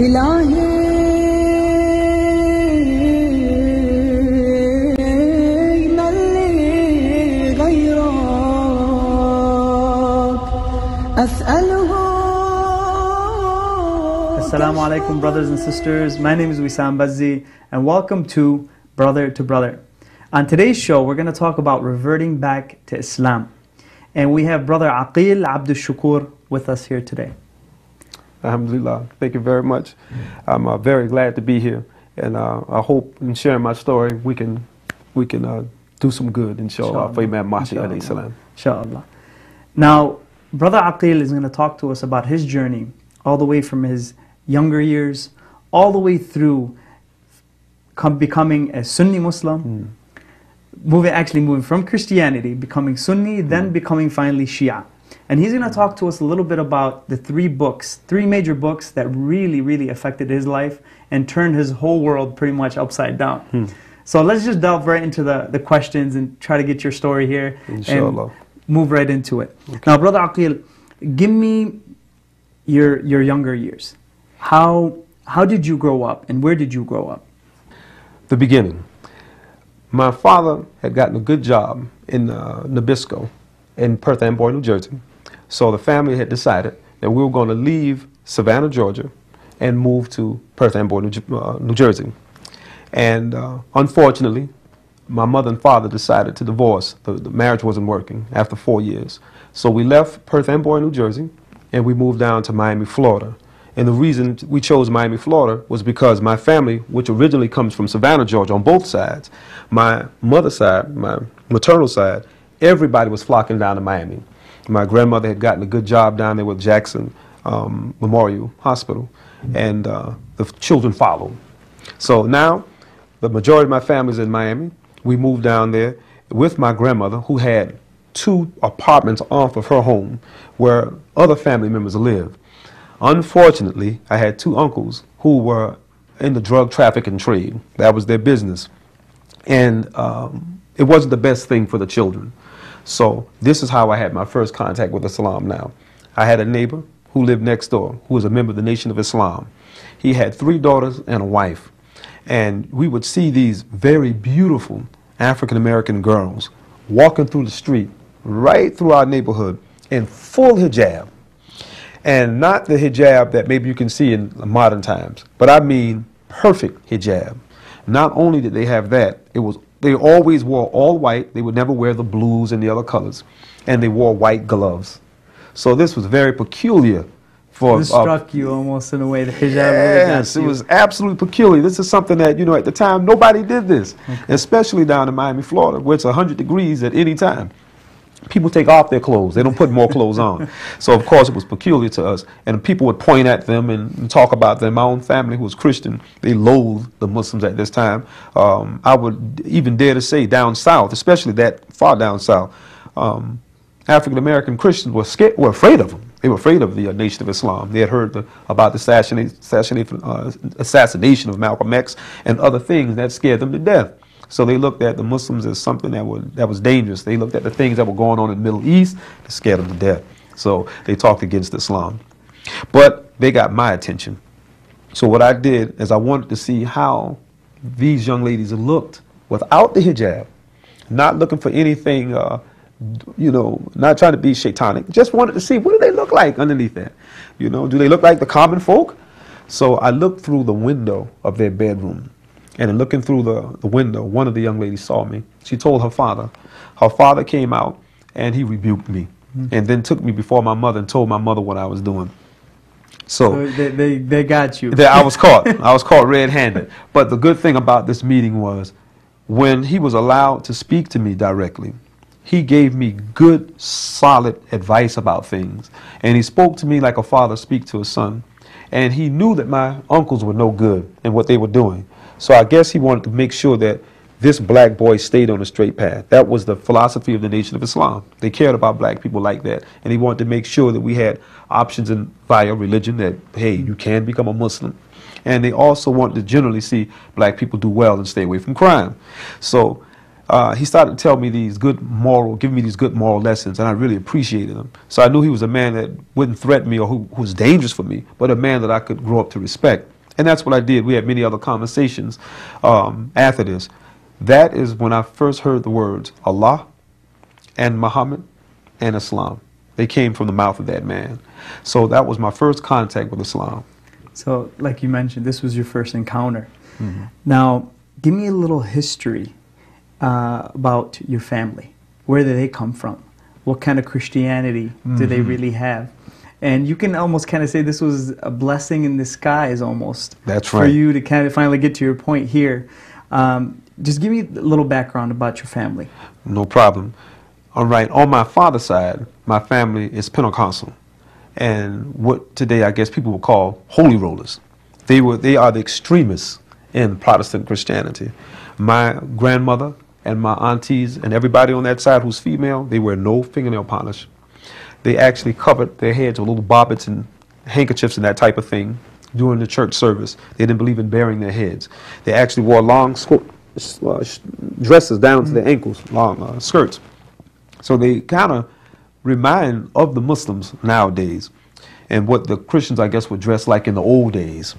إلهي من لي غيرك أسأله. Assalamu alaikum, brothers and sisters. My name is Wissam Bazzi, and welcome to Brother to Brother. On today's show, we're going to talk about reverting back to Islam. And we have Brother Aqil Abdul Shukur with us here today. Alhamdulillah. Thank you very much. I'm very glad to be here, and I hope in sharing my story we can do some good, inshallah, for Imam Mahdi alayhi salam. Inshallah. Now, Brother Aqil is going to talk to us about his journey, all the way from his younger years, all the way through becoming a Sunni Muslim, moving from Christianity, becoming Sunni, then becoming finally Shia. And he's going to talk to us a little bit about the three major books that really, really affected his life and turned his whole world pretty much upside down. So let's just delve right into the questions and try to get your story here, inshallah, and move right into it. Okay. Now, Brother Aqil, give me your younger years. How did you grow up, and where did you grow up? The beginning. My father had gotten a good job in Nabisco in Perth Amboy, New Jersey. So the family had decided that we were going to leave Savannah, Georgia, and move to Perth Amboy, New Jersey. And unfortunately, my mother and father decided to divorce. The marriage wasn't working after 4 years. So we left Perth Amboy, New Jersey, and we moved down to Miami, Florida. And the reason we chose Miami, Florida was because my family, which originally comes from Savannah, Georgia, on both sides, my mother's side, my maternal side, everybody was flocking down to Miami. My grandmother had gotten a good job down there with Jackson Memorial Hospital, and the children followed. So now the majority of my family is in Miami. We moved down there with my grandmother, who had 2 apartments off of her home where other family members lived. Unfortunately, I had 2 uncles who were in the drug trafficking trade. That was their business. And it wasn't the best thing for the children. So this is how I had my first contact with Islam now. I had a neighbor who lived next door, who was a member of the Nation of Islam. He had 3 daughters and a wife. And we would see these very beautiful African-American girls walking through the street, right through our neighborhood, in full hijab. And not the hijab that maybe you can see in modern times, but I mean perfect hijab. Not only did they have that, they always wore all white. They would never wear the blues and the other colors, and they wore white gloves. So this was very peculiar. This struck you almost in a way, the hijab. Yes, it was absolutely peculiar. This is something that, you know, at the time nobody did this, especially down in Miami, Florida, where it's 100 degrees at any time. People take off their clothes. They don't put more clothes on. So, of course, it was peculiar to us. And people would point at them and talk about them. My own family, who was Christian, they loathed the Muslims at this time. I would even dare to say down south, especially that far down south, African-American Christians were afraid of them. They were afraid of the Nation of Islam. They had heard about the assassination of Malcolm X and other things that scared them to death. So they looked at the Muslims as something that was dangerous. They looked at the things that were going on in the Middle East that scared them to death. So they talked against Islam. But they got my attention. So what I did is I wanted to see how these young ladies looked without the hijab, not looking for anything, you know, not trying to be shaitanic. Just wanted to see, what do they look like underneath that? You know, do they look like the common folk? So I looked through the window of their bedroom. And in looking through the window, one of the young ladies saw me. She told her father. Her father came out, and he rebuked me, and then took me before my mother and told my mother what I was doing. So they got you. I was caught. I was caught red-handed. But the good thing about this meeting was, when he was allowed to speak to me directly, he gave me good, solid advice about things. And he spoke to me like a father speaks to a son. And he knew that my uncles were no good in what they were doing. So I guess he wanted to make sure that this black boy stayed on the straight path. That was the philosophy of the Nation of Islam. They cared about black people like that. And he wanted to make sure that we had options via religion, that, hey, you can become a Muslim. And they also wanted to generally see black people do well and stay away from crime. So he started to tell me these giving me these good moral lessons, and I really appreciated them. So I knew he was a man that wouldn't threaten me or who was dangerous for me, but a man that I could grow up to respect. And that's what I did. We had many other conversations after this. That is when I first heard the words Allah and Muhammad and Islam. They came from the mouth of that man. So that was my first contact with Islam. So, like you mentioned, this was your first encounter. Mm-hmm. Now, give me a little history about your family. Where did they come from? What kind of Christianity do they really have? And you can almost kind of say this was a blessing in disguise almost. That's right. For you to kind of finally get to your point here. Just give me a little background about your family. No problem. All right. On my father's side, my family is Pentecostal. And what today I guess people will call holy rollers. They are the extremists in Protestant Christianity. My grandmother and my aunties and everybody on that side who's female, they wear no fingernail polish. They actually covered their heads with little bobbins and handkerchiefs and that type of thing during the church service. They didn't believe in burying their heads. They actually wore long dresses down to their ankles, long skirts. So they kind of remind of the Muslims nowadays and what the Christians, I guess, would dress like in the old days.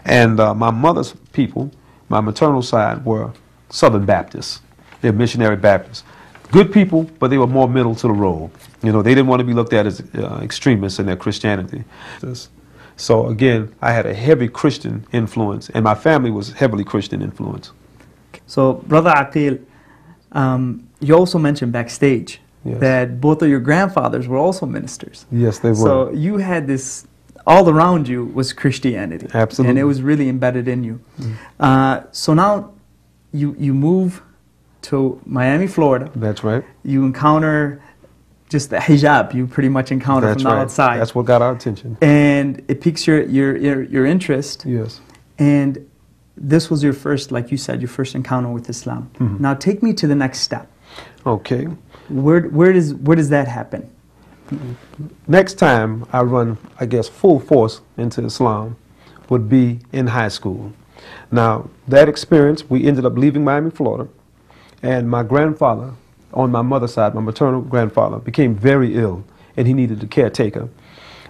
And my mother's people, my maternal side, were Southern Baptists. They're missionary Baptists. Good people, but they were more middle to the road. You know, they didn't want to be looked at as extremists in their Christianity. So again, I had a heavy Christian influence, and my family was heavily Christian influence. So, Brother Aqil, you also mentioned backstage that both of your grandfathers were also ministers. Yes, they were. So you had this, all around you was Christianity. Absolutely. And it was really embedded in you. So now you move to Miami, Florida. That's right. You encounter just the hijab you pretty much encounter from the outside. That's what got our attention. And it piques your interest. Yes. And this was your first, like you said, your first encounter with Islam. Now take me to the next step. Okay. Where does that happen? Next time I run, I guess, full force into Islam would be in high school. Now, that experience, we ended up leaving Miami, Florida, and my grandfather, on my mother's side, my maternal grandfather, became very ill, and he needed a caretaker.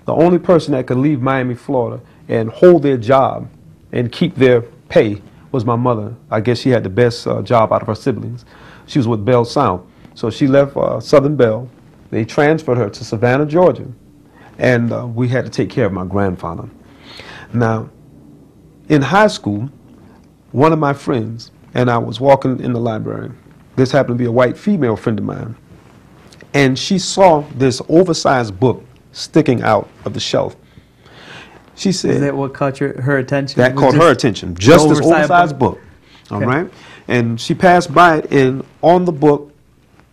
The only person that could leave Miami, Florida, and hold their job and keep their pay was my mother. I guess she had the best job out of her siblings. She was with Bell South. So she left Southern Bell. They transferred her to Savannah, Georgia, and we had to take care of my grandfather. Now, in high school, one of my friends and I was walking in the library. This happened to be a white female friend of mine, and she saw this oversized book sticking out of the shelf. She said, "Is that what caught her attention?" That caught her attention. Just this oversized book. All right, and she passed by it, and on the book,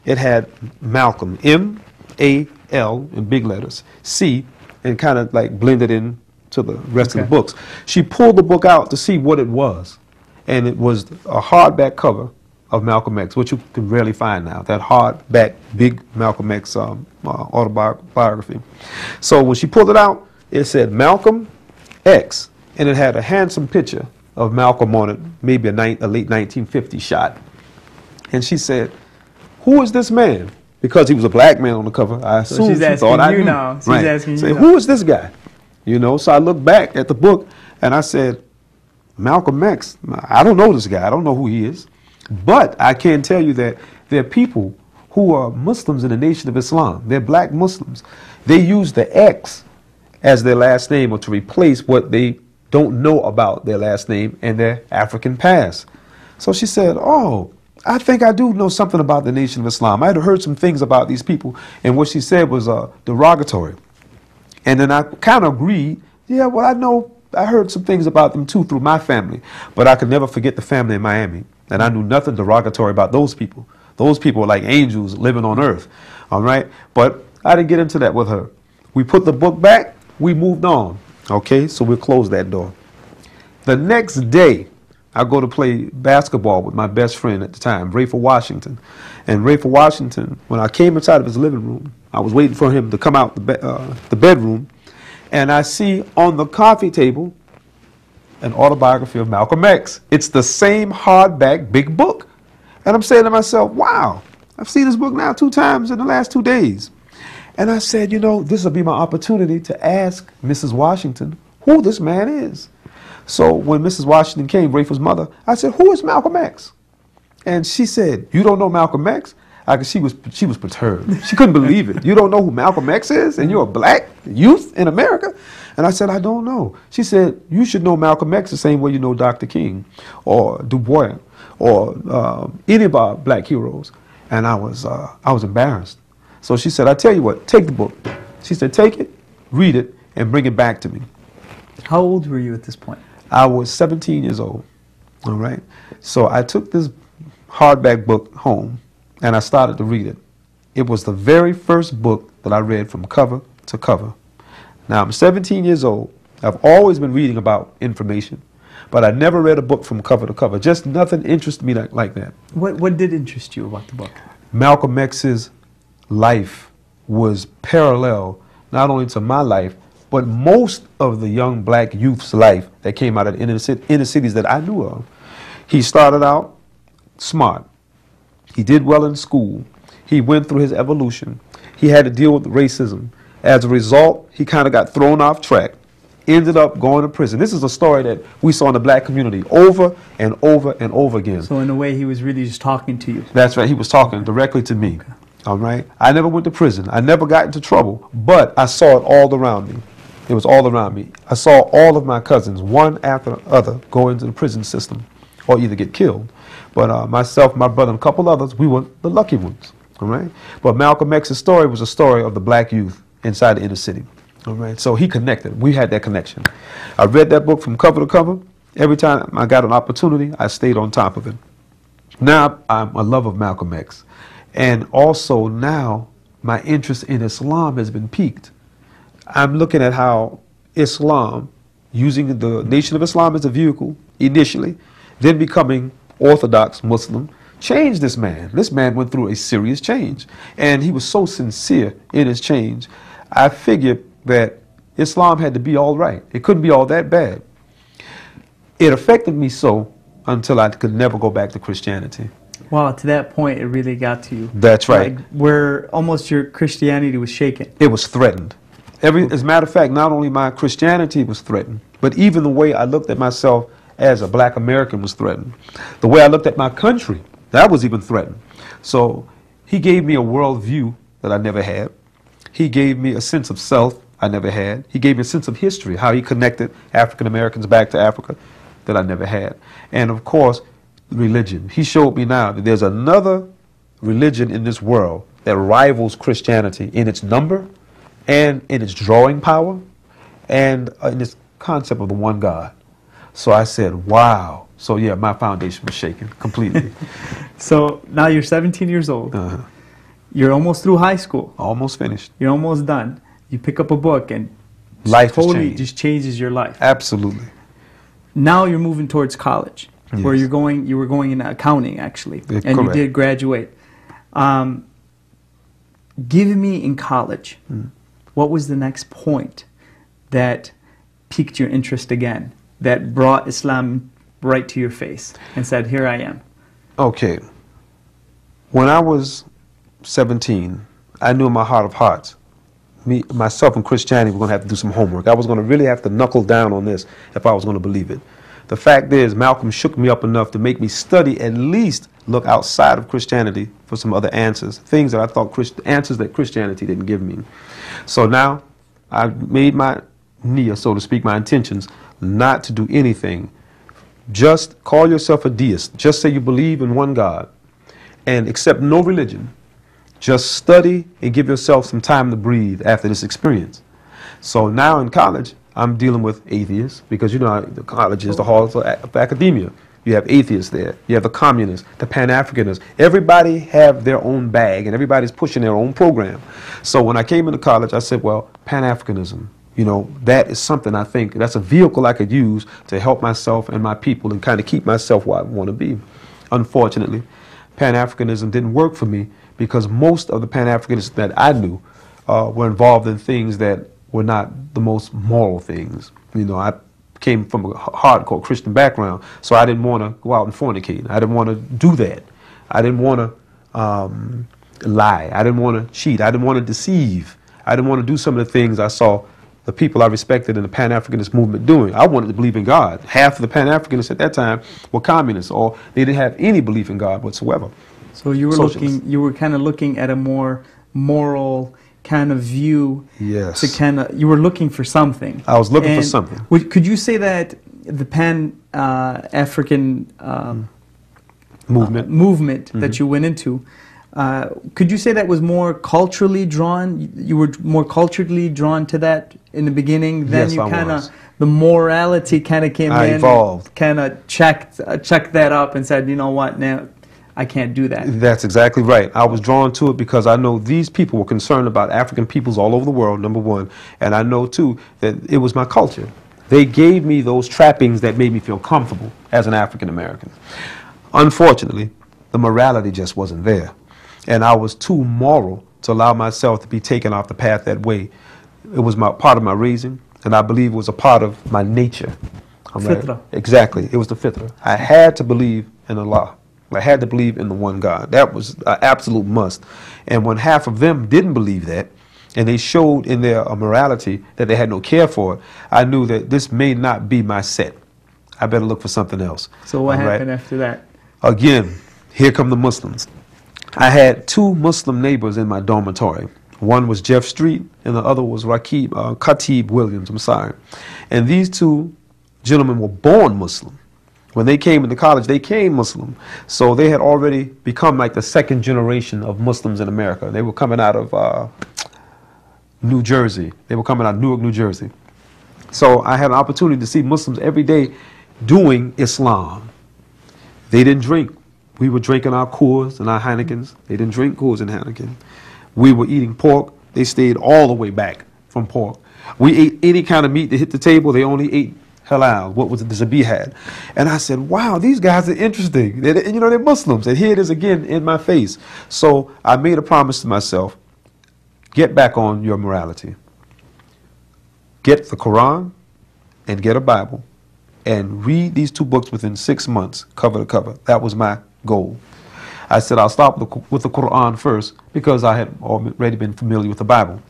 it had Malcolm, M-A-L in big letters, C, and kind of like blended in to the rest of the books. She pulled the book out to see what it was, and it was a hardback cover of Malcolm X, which you can rarely find now, that hardback, big Malcolm X autobiography. So when she pulled it out, it said Malcolm X, and it had a handsome picture of Malcolm on it, maybe a late 1950 shot. And she said, "Who is this man?" Because he was a black man on the cover. I assume she thought I knew. Now. She's asking you now. Who is this guy? You know, so I looked back at the book and I said, Malcolm X, I don't know this guy. I don't know who he is. But I can tell you that there are people who are Muslims in the Nation of Islam. They're black Muslims. They use the X as their last name or to replace what they don't know about their last name and their African past. So she said, "Oh, I think I do know something about the Nation of Islam. I had heard some things about these people." And what she said was derogatory. And then I kind of agreed, yeah, well, I heard some things about them too through my family. But I could never forget the family in Miami. And I knew nothing derogatory about those people. Those people were like angels living on earth. All right? But I didn't get into that with her. We put the book back. We moved on. Okay? So we'll close that door. The next day, I go to play basketball with my best friend at the time, Rayford Washington. And Rayford Washington, when I came inside of his living room, I was waiting for him to come out the bedroom, and I see on the coffee table an autobiography of Malcolm X. It's the same hardback big book. And I'm saying to myself, wow, I've seen this book now 2 times in the last 2 days. And I said, you know, this will be my opportunity to ask Mrs. Washington who this man is. So when Mrs. Washington came, Rafe's mother, I said, who is Malcolm X? And she said, you don't know Malcolm X? She was perturbed. She couldn't believe it. You don't know who Malcolm X is, and you're a black youth in America? And I said, I don't know. She said, you should know Malcolm X the same way you know Dr. King or Du Bois or any of our black heroes. And I was embarrassed. So she said, I tell you what, take the book. She said, take it, read it, and bring it back to me. How old were you at this point? I was 17 years old. All right. So I took this hardback book home, and I started to read it. It was the very first book that I read from cover to cover. Now, I'm 17 years old. I've always been reading about information, but I never read a book from cover to cover. Just nothing interested me like that. What did interest you about the book? Malcolm X's life was parallel not only to my life, but most of the young black youth's life that came out of the inner cities that I knew of. He started out smart. He did well in school. He went through his evolution. He had to deal with racism. As a result, he kind of got thrown off track, ended up going to prison. This is a story that we saw in the black community over and over and over again. So in a way, he was really just talking to you. That's right. He was talking directly to me. Okay. All right. I never went to prison. I never got into trouble, but I saw it all around me. It was all around me. I saw all of my cousins, one after the other, go into the prison system or either get killed. But myself, my brother, and a couple others, we were the lucky ones. All right. But Malcolm X's story was a story of the black youth inside the inner city. All right. So he connected. We had that connection. I read that book from cover to cover. Every time I got an opportunity, I stayed on top of it. Now I'm a lover of Malcolm X. And also now my interest in Islam has been piqued. I'm looking at how Islam, using the Nation of Islam as a vehicle initially, then becoming Orthodox Muslim, changed this man. This man went through a serious change. And he was so sincere in his change. I figured that Islam had to be all right. It couldn't be all that bad. It affected me so until I could never go back to Christianity. Wow, to that point, it really got to you. That's right. Like where almost your Christianity was shaken. It was threatened. As a matter of fact, not only my Christianity was threatened, but even the way I looked at myself as a black American was threatened. The way I looked at my country, that was even threatened. So he gave me a worldview that I never had. He gave me a sense of self I never had. He gave me a sense of history, how he connected African Americans back to Africa that I never had. And of course, religion. He showed me now that there's another religion in this world that rivals Christianity in its number and in its drawing power and in this concept of the one God. So I said, wow. So yeah, my foundation was shaken completely. So now you're 17 years old. You're almost through high school. Almost finished. You're almost done. You pick up a book and life totally just changes your life. Absolutely. Now you're moving towards college, yes. Where you were going in accounting actually, and correct. You did graduate. Give me in college, what was the next point that piqued your interest again, that brought Islam right to your face and said, here I am? Okay. When I was 17, I knew in my heart of hearts, myself and Christianity were going to have to do some homework. I was going to really have to knuckle down on this if I was going to believe it. The fact is, Malcolm shook me up enough to make me study, at least look outside of Christianity for some other answers, things that I thought, answers that Christianity didn't give me. So now I made my niyyah, so to speak, my intentions, not to do anything. Just call yourself a deist. Just say you believe in one God and accept no religion. Just study and give yourself some time to breathe after this experience. So now in college, I'm dealing with atheists because, you know, the college is the hall of academia. You have atheists there. You have the communists, the Pan-Africanists. Everybody have their own bag and everybody's pushing their own program. So when I came into college, I said, well, Pan-Africanism, you know, that is something I think, that's a vehicle I could use to help myself and my people and kind of keep myself where I want to be. Unfortunately, Pan-Africanism didn't work for me because most of the Pan-Africanists that I knew were involved in things that were not the most moral things. You know, I came from a hardcore Christian background, so I didn't want to go out and fornicate. I didn't want to do that. I didn't want to lie. I didn't want to cheat. I didn't want to deceive. I didn't want to do some of the things I saw the people I respected in the Pan-Africanist movement doing. I wanted to believe in God. Half of the Pan-Africanists at that time were communists, or they didn't have any belief in God whatsoever. So you were you were kind of looking at a more moral kind of view. Yes. You were looking for something. I was looking for something. Could you say that the Pan-African movement that you went into, could you say that was more culturally drawn? You were more culturally drawn to that in the beginning. Then yes, you the morality kind of came in. I evolved. Kind of checked that up and said, you know what, now I can't do that. That's exactly right. I was drawn to it because I know these people were concerned about African peoples all over the world, number one. And I know, too, that it was my culture. They gave me those trappings that made me feel comfortable as an African American. Unfortunately, the morality just wasn't there. And I was too moral to allow myself to be taken off the path that way. It was part of my reason, and I believe it was a part of my nature. Fitra. Exactly. It was the fitra. I had to believe in Allah. I had to believe in the one God. That was an absolute must. And when half of them didn't believe that, and they showed in their morality that they had no care for it, I knew that this may not be my set. I better look for something else. So what happened after that? Again, here come the Muslims. I had two Muslim neighbors in my dormitory. One was Jeff Street, and the other was Khatib Williams, I'm sorry. And these two gentlemen were born Muslim. When they came into college, they came Muslim. So they had already become like the second generation of Muslims in America. They were coming out of New Jersey. They were coming out of Newark, New Jersey. So I had an opportunity to see Muslims every day doing Islam. They didn't drink. We were drinking our Coors and our Heinekens. They didn't drink Coors and Heineken. We were eating pork. They stayed all the way back from pork. We ate any kind of meat that hit the table. They only ate halal, what was it, the Zabi had. And I said, wow, these guys are interesting. They're Muslims. And here it is again in my face. So I made a promise to myself, get back on your morality. Get the Quran and get a Bible and read these two books within 6 months, cover to cover. That was my goal. I said I'll stop with the Quran first because I had already been familiar with the Bible.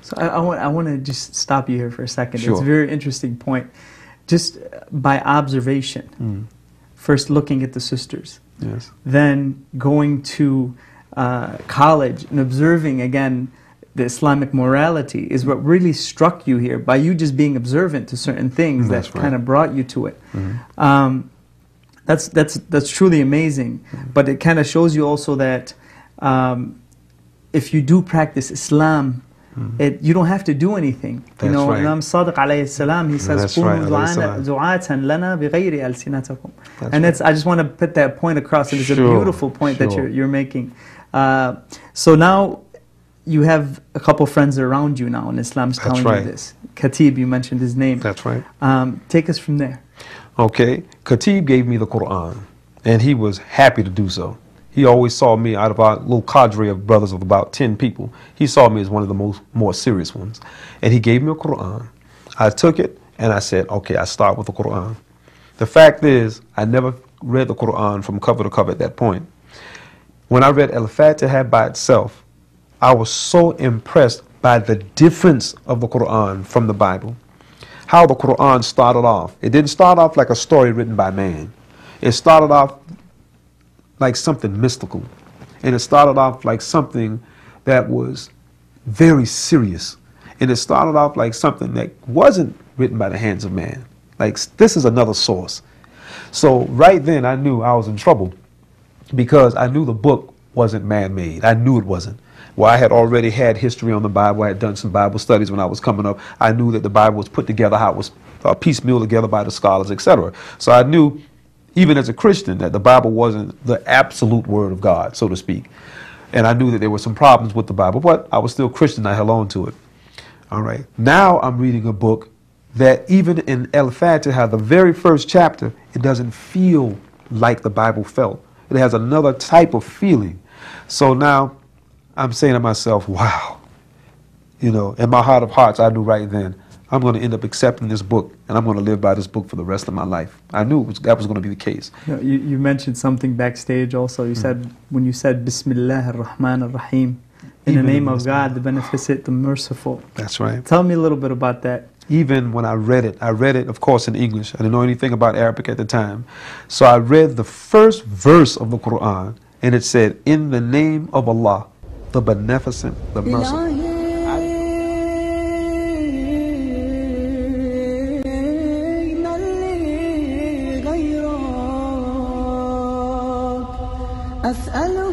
So I want to just stop you here for a second. Sure. It's a very interesting point. Just by observation, first looking at the sisters, yes, then going to college and observing again the Islamic morality is what really struck you here, by you just being observant to certain things that kind of brought you to it. That's truly amazing. But it kind of shows you also that if you do practice Islam, you don't have to do anything. That's right. Imam Sadiq alayhi salam, he says, and I just want to put that point across. It is a beautiful point that you're making. So now you have a couple friends around you now, and Islam's telling you this. Khatib, you mentioned his name. That's right. Take us from there. Okay. Khatib gave me the Quran, and he was happy to do so. He always saw me, out of our little cadre of brothers of about 10 people, he saw me as one of the more serious ones. And he gave me a Quran. I took it, and I said, okay, I start with the Quran. The fact is, I never read the Quran from cover to cover at that point. When I read Al-Fatiha by itself, I was so impressed by the difference of the Quran from the Bible. How the Quran started off. It didn't start off like a story written by man. It started off like something mystical. And it started off like something that was very serious. And it started off like something that wasn't written by the hands of man. Like, this is another source. So right then I knew I was in trouble, because I knew the book wasn't man-made. I knew it wasn't. Well, I had already had history on the Bible. I had done some Bible studies when I was coming up. I knew that the Bible was put together, how it was piecemeal together by the scholars, etc. So I knew, even as a Christian, that the Bible wasn't the absolute word of God, so to speak. And I knew that there were some problems with the Bible, but I was still Christian. I held on to it. All right. Now I'm reading a book that even in Al-Fatiha, the very first chapter, it doesn't feel like the Bible felt. It has another type of feeling. So now I'm saying to myself, wow, in my heart of hearts, I knew right then, I'm going to end up accepting this book, and I'm going to live by this book for the rest of my life. I knew that was going to be the case. You mentioned something backstage also. You said, when you said Bismillah ar-Rahman ar-Rahim, in the name of God, the Beneficent, the Merciful. That's right. Tell me a little bit about that. Even when I read it, of course, in English. I didn't know anything about Arabic at the time. So I read the first verse of the Quran, and it said, in the name of Allah, the Beneficent, the Merciful. أسأله